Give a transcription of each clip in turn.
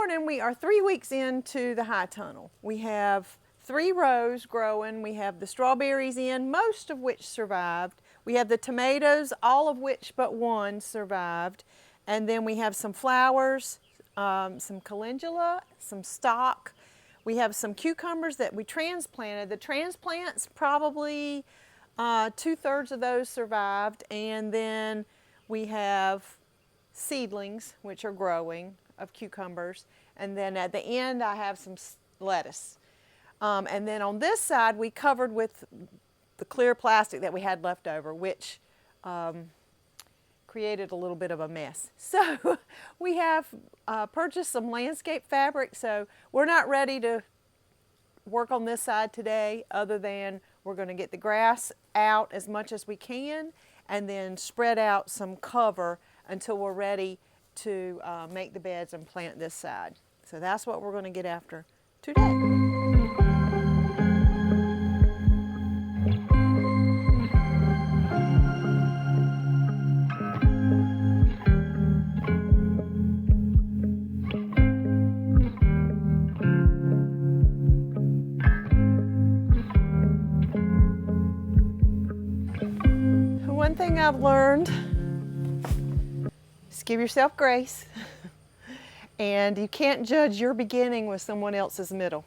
And we are 3 weeks into the high tunnel. We have 3 rows growing. We have the strawberries in, most of which survived. We have the tomatoes, all of which but one survived. And then we have some flowers, some calendula, some stock. We have some cucumbers that we transplanted. The transplants, probably 2/3 of those survived. And then we have seedlings, which are growing, of cucumbers. And then at the end, I have some lettuce. And then on this side, we covered with the clear plastic that we had left over, which created a little bit of a mess. So we have purchased some landscape fabric, so we're not ready to work on this side today, other than we're going to get the grass out as much as we can and then spread out some cover until we're ready to make the beds and plant this side. So that's what we're going to get after today. One thing I've learned is give yourself grace, and you can't judge your beginning with someone else's middle.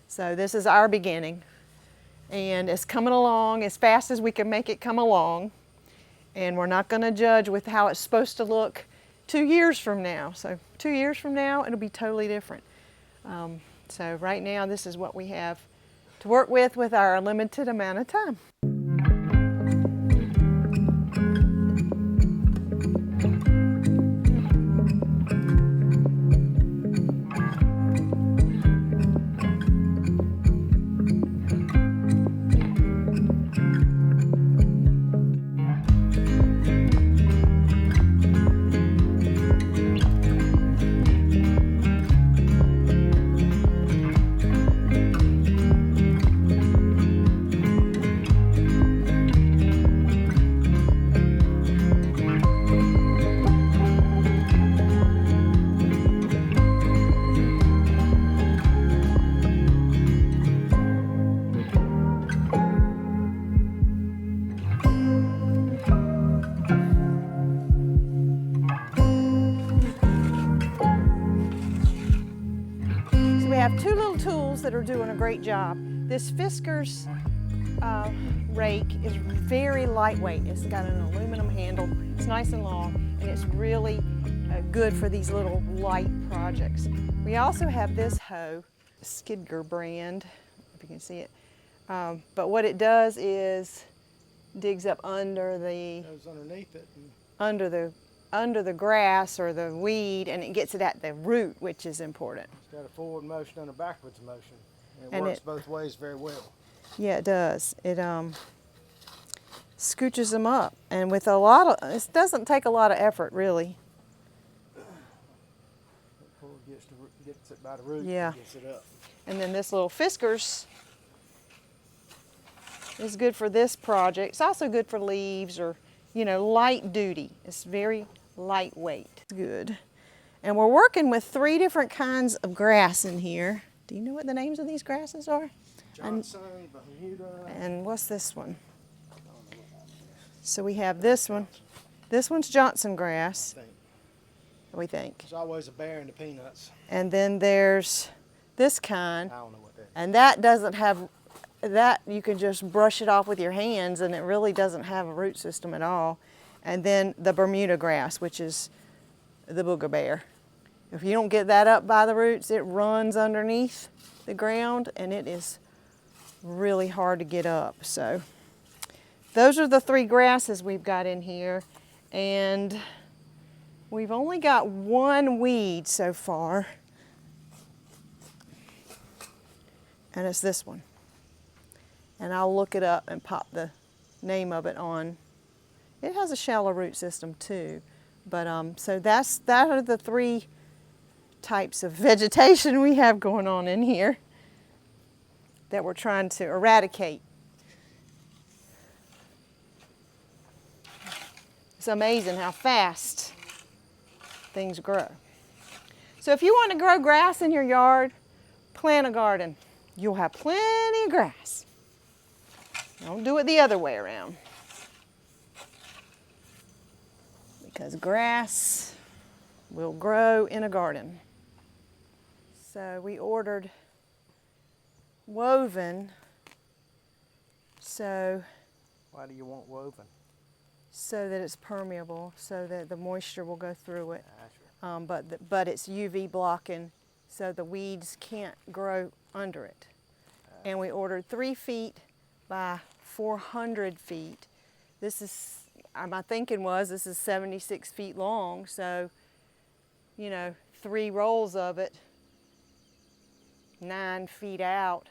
So this is our beginning, and it's coming along as fast as we can make it come along, and we're not going to judge with how it's supposed to look 2 years from now. So 2 years from now, it'll be totally different. So right now, this is what we have to work with our limited amount of time. Have 2 little tools that are doing a great job. This Fisker's rake is very lightweight. It's got an aluminum handle. It's nice and long, and it's really good for these little light projects. We also have this hoe, Skidger brand, if you can see it. But what it does is digs up under the under the grass or the weed, and it gets it at the root, which is important. It's got a forward motion and a backwards motion. It works both ways very well. Yeah, it does. It scooches them up, and with a lot of, it doesn't take a lot of effort, really. Before it gets it by the root, yeah. It gets it up. And then this little Fisker's is good for this project. It's also good for leaves or, you know, light duty. It's very lightweight. It's good. And we're working with 3 different kinds of grass in here. Do you know what the names of these grasses are? Johnson, Bermuda. And what's this one? So we have this one. This one's Johnson grass, we think. There's always a bear in the peanuts. And then there's this kind. I don't know what that is. And that doesn't have, that you can just brush it off with your hands, and it really doesn't have a root system at all. And then the Bermuda grass, which is the booger bear. If you don't get that up by the roots, it runs underneath the ground, and it is really hard to get up. So those are the 3 grasses we've got in here, and we've only got 1 weed so far, and it's this one. And I'll look it up and pop the name of it on. It has a shallow root system too, but so that are the 3 types of vegetation we have going on in here that we're trying to eradicate. It's amazing how fast things grow. So if you want to grow grass in your yard, plant a garden. You'll have plenty of grass. Don't do it the other way around. Because grass will grow in a garden. So we ordered woven. So Why do you want woven? so that it's permeable, so that the moisture will go through it. Sure. But it's UV blocking, so the weeds can't grow under it. And we ordered 3 feet by 400 feet. This is, my thinking was, this is 76 feet long, so, you know, 3 rolls of it, 9 feet out,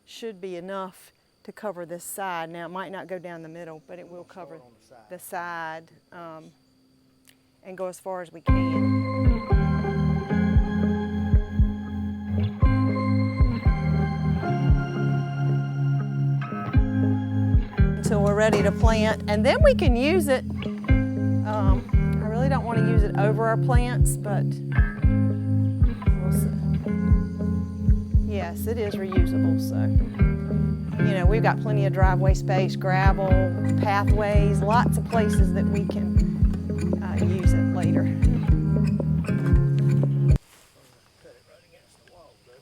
should be enough to cover this side. Now, it might not go down the middle, but it will cover the side and go as far as we can. Until we're ready to plant, and then we can use it. I really don't want to use it over our plants, but we'll see. Yes, it is reusable, so. You know, we've got plenty of driveway space, gravel, pathways, lots of places that we can use it later. Cut it right against the wall, baby.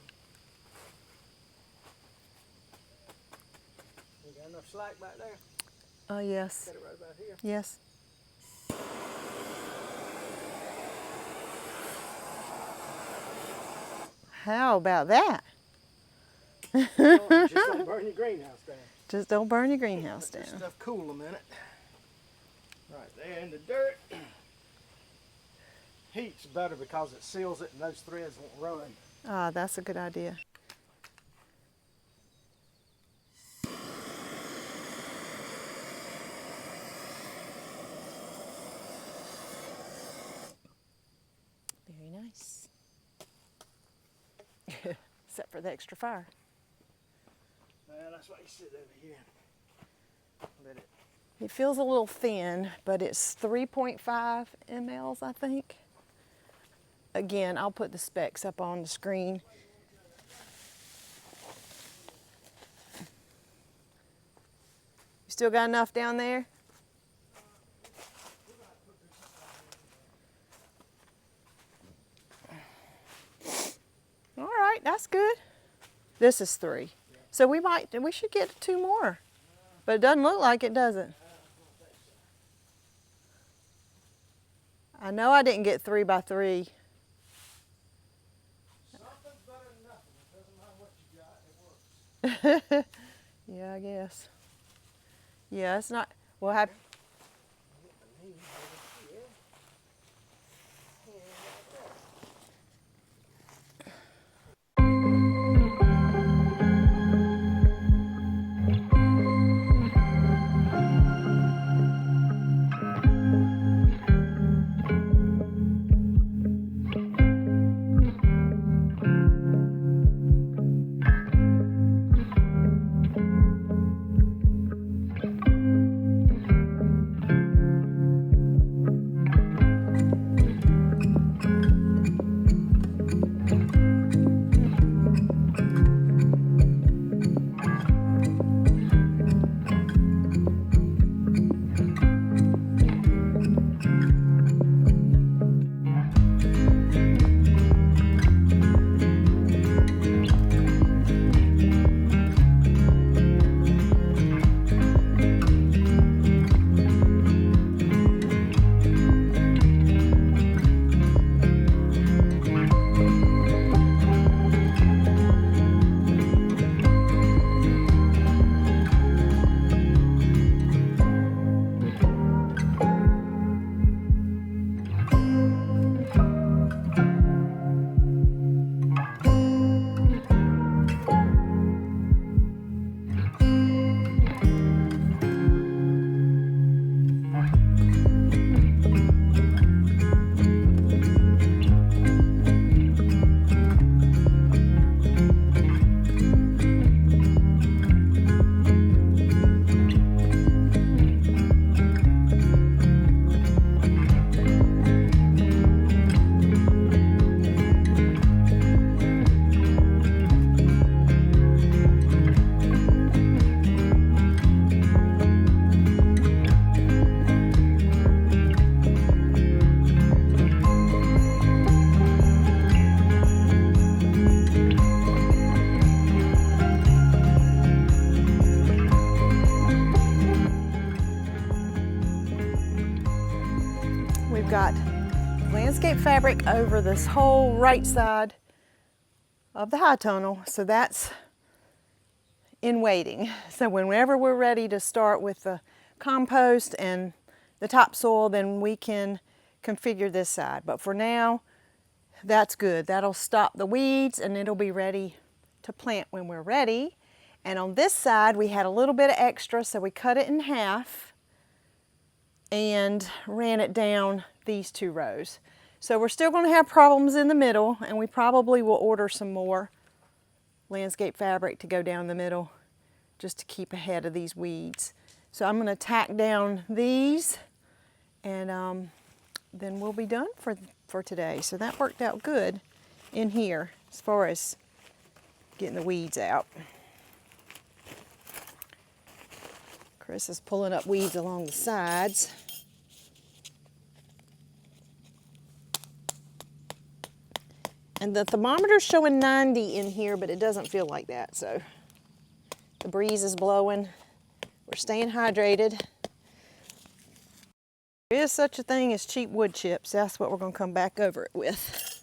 You got enough slack back there? Oh, yes. Cut it right about here. Yes. How about that? Just don't burn your greenhouse down. Just don't burn your greenhouse Let this down. stuff cool a minute. Right there in the dirt. Heat's better because it seals it and those threads won't run. Ah, that's a good idea. Very nice. Except for the extra fire. Man, that's why you sit over here. Let it. It feels a little thin, but it's 3.5 mLs, I think. Again, I'll put the specs up on the screen. You still got enough down there? All right, that's good. This is 3. So we should get 2 more. But it doesn't look like it, does it? I know I didn't get 3 by 3. Something's better than nothing. It doesn't matter what you got, it works. Yeah, I guess. Yeah, it's not, we'll have, fabric over this whole right side of the high tunnel, so that's in waiting. So whenever we're ready to start with the compost and the topsoil, then we can configure this side. But for now, that's good. That'll stop the weeds and it'll be ready to plant when we're ready. And on this side, we had a little bit of extra, so we cut it in half and ran it down these 2 rows. So we're still going to have problems in the middle, and we probably will order some more landscape fabric to go down the middle just to keep ahead of these weeds. So I'm going to tack down these, and then we'll be done for today. So that worked out good in here as far as getting the weeds out. Chris is pulling up weeds along the sides. And the thermometer's showing 90 in here, but it doesn't feel like that. So the breeze is blowing. We're staying hydrated. There is such a thing as cheap wood chips. That's what we're going to come back over it with.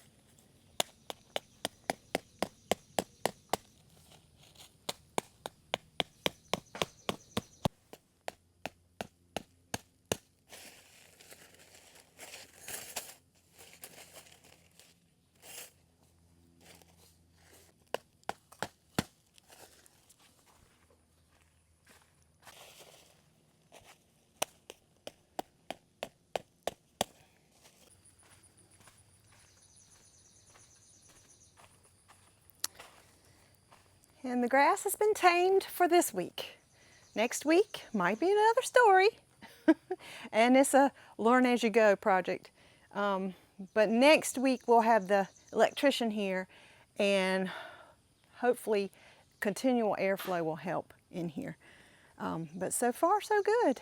And the grass has been tamed for this week. Next week might be another story. And it's a learn as you go project. But next week we'll have the electrician here, and hopefully continual airflow will help in here. But so far so good.